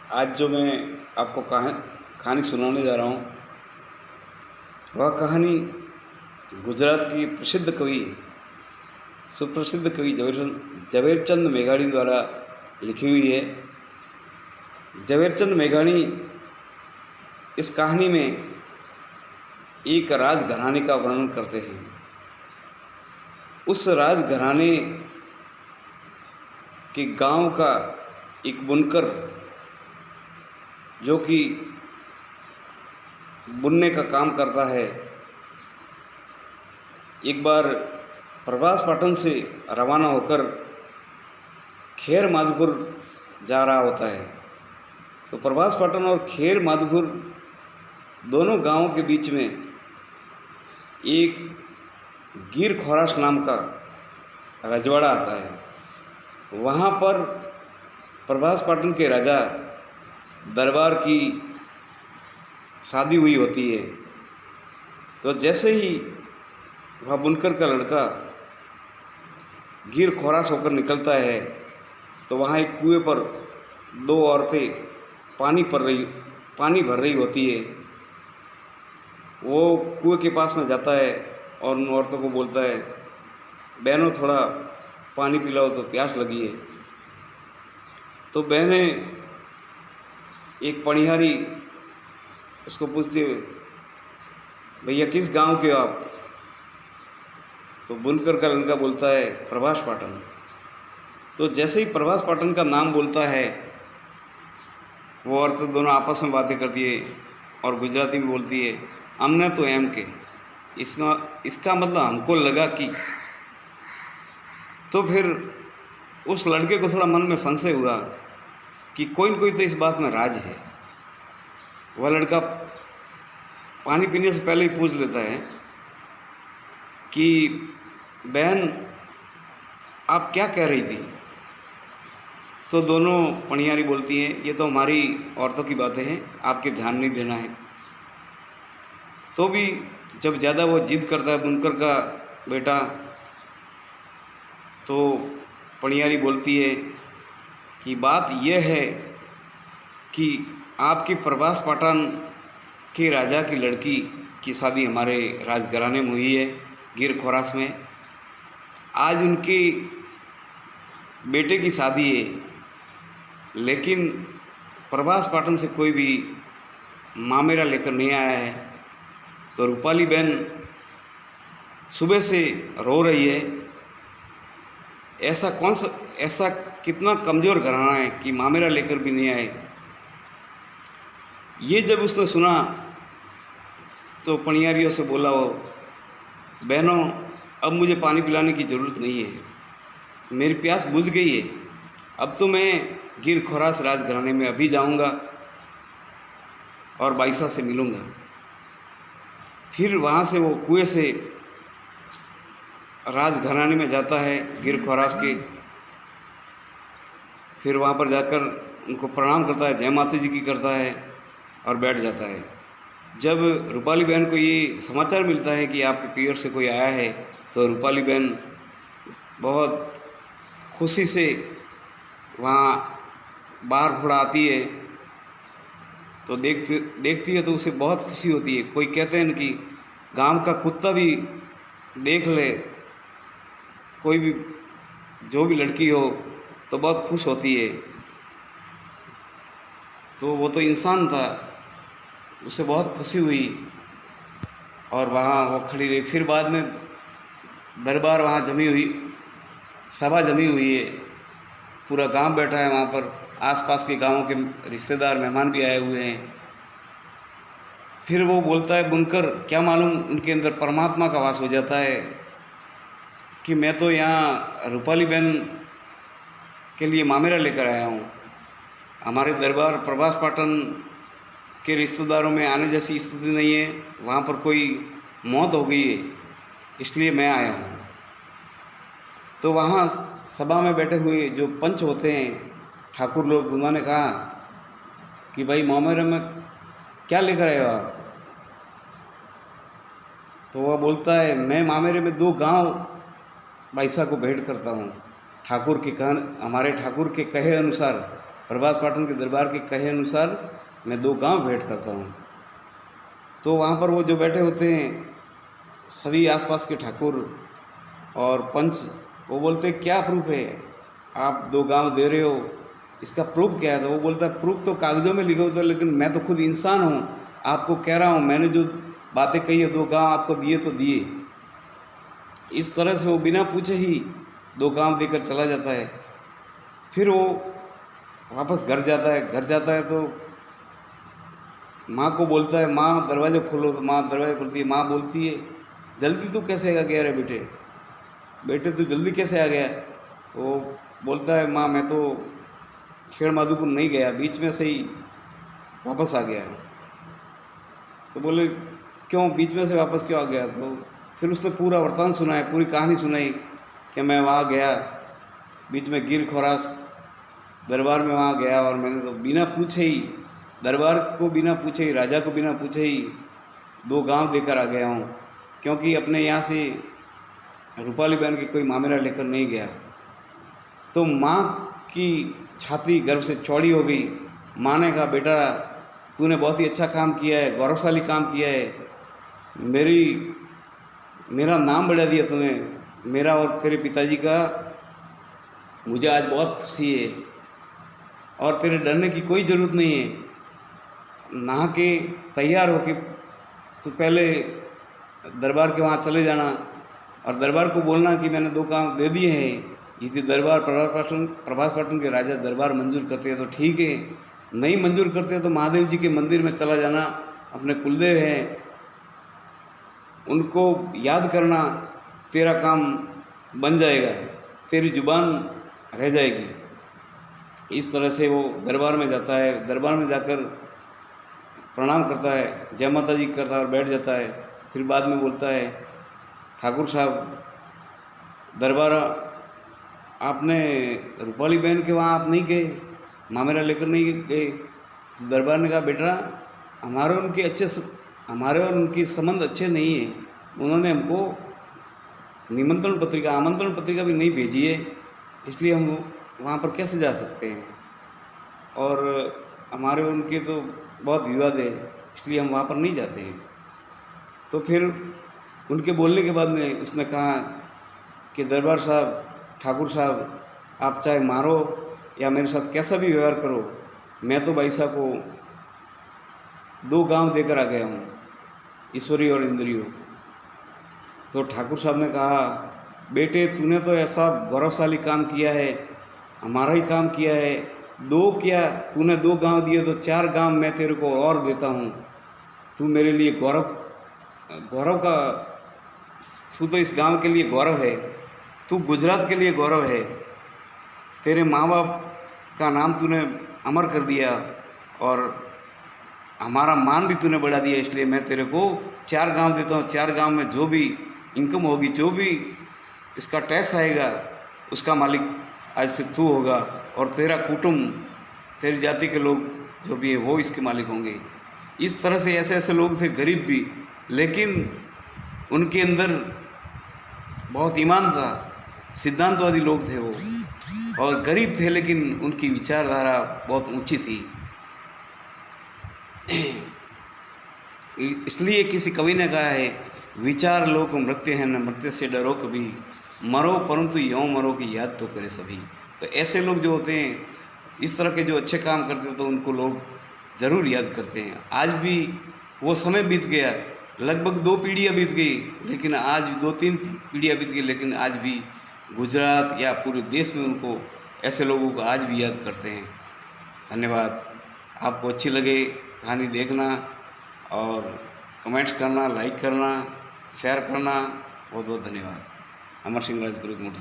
आज जो मैं आपको कहानी सुनाने जा रहा हूँ, वह कहानी गुजरात की प्रसिद्ध कवि, सुप्रसिद्ध कवि झवेरचंद मेघाणी द्वारा लिखी हुई है। झवेरचंद मेघाणी इस कहानी में एक राजघराने का वर्णन करते हैं। उस राजघराने के गांव का एक बुनकर, जो कि बुनने का काम करता है, एक बार प्रभास पाटन से रवाना होकर खेर माधपुर जा रहा होता है। तो प्रभास पाटन और खेर माधपुर दोनों गांवों के बीच में एक गिर खोरास नाम का रजवाड़ा आता है। वहाँ पर प्रभास पाटन के राजा दरबार की शादी हुई होती है। तो जैसे ही वह बुनकर का लड़का गिर खोरास होकर निकलता है, तो वहाँ एक कुएं पर दो औरतें पानी भर रही होती है। वो कुएं के पास में जाता है और उन औरतों को बोलता है, बहनों थोड़ा पानी पिलाओ, तो प्यास लगी है। तो बहनें, एक पनिहारी उसको पूछती है, भैया किस गांव के हो आप? तो बुनकर का लड़का बोलता है, प्रभास पाटन। तो जैसे ही प्रभास पाटन का नाम बोलता है, वो औरतें दोनों आपस में बातें करती है और गुजराती में बोलती है, हमने तो एम के, इसका मतलब हमको लगा कि। तो फिर उस लड़के को थोड़ा मन में संशय हुआ कि कोई न कोई तो इस बात में राज है। वह लड़का पानी पीने से पहले ही पूछ लेता है कि बहन, आप क्या कह रही थी? तो दोनों पनियारी बोलती हैं, ये तो हमारी औरतों की बातें हैं, आपके ध्यान नहीं देना है। तो भी जब ज़्यादा वो जिद करता है बुनकर का बेटा, तो पनियारी बोलती है कि बात यह है कि आपकी प्रभास पाटन के राजा की लड़की की शादी हमारे राजघराने में हुई है, गिर खोरास में। आज उनके बेटे की शादी है, लेकिन प्रभास पाटन से कोई भी मामेरा लेकर नहीं आया है। तो रूपाली बहन सुबह से रो रही है। ऐसा कितना कमज़ोर घराना है कि मामेरा लेकर भी नहीं आए। ये जब उसने सुना तो पनियारियों से बोला, वो बहनों, अब मुझे पानी पिलाने की ज़रूरत नहीं है, मेरी प्यास बुझ गई है। अब तो मैं गिर खोरास राजघराने में अभी जाऊंगा और बाईसा से मिलूंगा। फिर वहाँ से वो कुएं से राजघराने में जाता है गिर खोरास के। फिर वहाँ पर जाकर उनको प्रणाम करता है, जय माता जी की करता है और बैठ जाता है। जब रूपाली बहन को ये समाचार मिलता है कि आपके पियर से कोई आया है, तो रूपाली बहन बहुत खुशी से वहाँ बाहर थोड़ा आती है। तो देखती है तो उसे बहुत खुशी होती है। कोई कहते हैं कि गांव का कुत्ता भी देख ले कोई भी, जो भी लड़की हो, तो बहुत खुश होती है। तो वो तो इंसान था, उसे बहुत खुशी हुई और वहाँ वो खड़ी रही। फिर बाद में दरबार वहाँ सभा जमी हुई है, पूरा गांव बैठा है वहाँ पर, आसपास के गांवों के रिश्तेदार मेहमान भी आए हुए हैं। फिर वो बोलता है, बुनकर, क्या मालूम उनके अंदर परमात्मा का वास हो जाता है कि मैं तो यहाँ रूपाली बहन के लिए मामेरा लेकर आया हूँ। हमारे दरबार प्रभास पाटन के रिश्तेदारों में आने जैसी स्थिति नहीं है, वहाँ पर कोई मौत हो गई है, इसलिए मैं आया हूँ। तो वहाँ सभा में बैठे हुए जो पंच होते हैं, ठाकुर लोग, उन्होंने कहा कि भाई मामेरे में क्या लेकर आए हो आप? तो वह बोलता है, मैं मामेरे में 2 गांव बाईसा को भेंट करता हूँ। हमारे ठाकुर के कहे अनुसार प्रभास पाटन के दरबार के कहे अनुसार मैं 2 गांव भेंट करता हूँ। तो वहाँ पर वो जो बैठे होते हैं सभी आसपास के ठाकुर और पंच, वो बोलते हैं क्या प्रूफ है, आप 2 गांव दे रहे हो, इसका प्रूफ क्या है? तो वो बोलता है प्रूफ तो कागज़ों में लिखे होते, लेकिन मैं तो खुद इंसान हूँ, आपको कह रहा हूँ, मैंने जो बातें कही है 2 गांव आपको दिए तो दिए। इस तरह से वो बिना पूछे ही 2 गांव देकर चला जाता है। फिर वो वापस घर जाता है। घर जाता है तो माँ को बोलता है, माँ दरवाज़ा खोलो, तो माँ दरवाज़ा खोलती है। माँ बोलती है जल्दी तू कैसे आ गया रे बेटे, बेटे तू जल्दी कैसे आ गया? वो बोलता है माँ मैं तो खेड़ माधोपुर नहीं गया, बीच में से ही वापस आ गया। तो बोले क्यों, बीच में से वापस क्यों आ गया? तो फिर उसने पूरा वृतांत सुनाया, पूरी कहानी सुनाई कि मैं वहाँ गया, बीच में गिर खोरास दरबार में वहाँ गया और मैंने तो बिना पूछे ही, दरबार को बिना पूछे ही, राजा को बिना पूछे ही 2 गांव देकर आ गया हूँ, क्योंकि अपने यहाँ से रूपाली बहन की कोई मामेरा लेकर नहीं गया। तो माँ की छाती गर्व से चौड़ी हो गई। माँ ने कहा बेटा तूने बहुत ही अच्छा काम किया है, गौरवशाली काम किया है, मेरा नाम बढ़ा दिया तूने, मेरा और तेरे पिताजी का, मुझे आज बहुत खुशी है और तेरे डरने की कोई ज़रूरत नहीं है। नहा के तैयार होके तू पहले दरबार के वहाँ चले जाना और दरबार को बोलना कि मैंने 2 काम दे दिए हैं, यदि दरबार प्रभास पाटन के राजा दरबार मंजूर करते हैं तो ठीक है, नहीं मंजूर करते तो महादेव जी के मंदिर में चला जाना, अपने कुलदेव हैं उनको याद करना, तेरा काम बन जाएगा, तेरी जुबान रह जाएगी। इस तरह से वो दरबार में जाता है। दरबार में जाकर प्रणाम करता है, जय माता जी करता है और बैठ जाता है। फिर बाद में बोलता है ठाकुर साहब दरबार आपने रूपाली बहन के वहाँ आप नहीं गए, मामेरा लेकर नहीं गए? तो दरबार ने कहा बेटा हमारे और उनकी संबंध अच्छे नहीं है, उन्होंने हमको आमंत्रण पत्रिका भी नहीं भेजी है, इसलिए हम वहाँ पर कैसे जा सकते हैं, और हमारे उनके तो बहुत विवाद है, इसलिए हम वहाँ पर नहीं जाते हैं। तो फिर उनके बोलने के बाद में उसने कहा कि दरबार साहब, ठाकुर साहब आप चाहे मारो या मेरे साथ कैसा भी व्यवहार करो, मैं तो भाई साहब को 2 गांव देकर आ गया हूँ, ईश्वरी और इंद्रियो। तो ठाकुर साहब ने कहा बेटे तूने तो ऐसा गौरवशाली काम किया है, हमारा ही काम किया है, 2 क्या तूने 2 गांव दिए तो 4 गांव मैं तेरे को और देता हूँ, तू मेरे लिए गौरव का, तू तो इस गांव के लिए गौरव है, तू गुजरात के लिए गौरव है, तेरे माँ बाप का नाम तूने अमर कर दिया और हमारा मान भी तूने बढ़ा दिया, इसलिए मैं तेरे को 4 गांव देता हूँ। 4 गांव में जो भी इनकम होगी, जो भी इसका टैक्स आएगा, उसका मालिक आज से तू होगा और तेरा कुटुंब, तेरी जाति के लोग जो भी है वो इसके मालिक होंगे। इस तरह से ऐसे ऐसे लोग थे, गरीब भी, लेकिन उनके अंदर बहुत ईमान था, सिद्धांतवादी लोग थे वो, और गरीब थे लेकिन उनकी विचारधारा बहुत ऊंची थी। इसलिए किसी कवि ने कहा है विचार लोक मृत्य है न मृत्य से डरो कभी, मरो परंतु यों मरो की याद तो करे सभी। तो ऐसे लोग जो होते हैं, इस तरह के जो अच्छे काम करते हैं तो उनको लोग ज़रूर याद करते हैं। आज भी वो समय बीत गया, लगभग 2 पीढ़ियाँ बीत गई, लेकिन आज 2-3 पीढ़ियाँ बीत गई, लेकिन आज भी गुजरात या पूरे देश में उनको, ऐसे लोगों को आज भी याद करते हैं। धन्यवाद। आपको अच्छी लगे कहानी देखना और कमेंट्स करना, लाइक करना, शेयर करना। बहुत बहुत धन्यवाद। अमर सिंह राजपुरोहित मोटर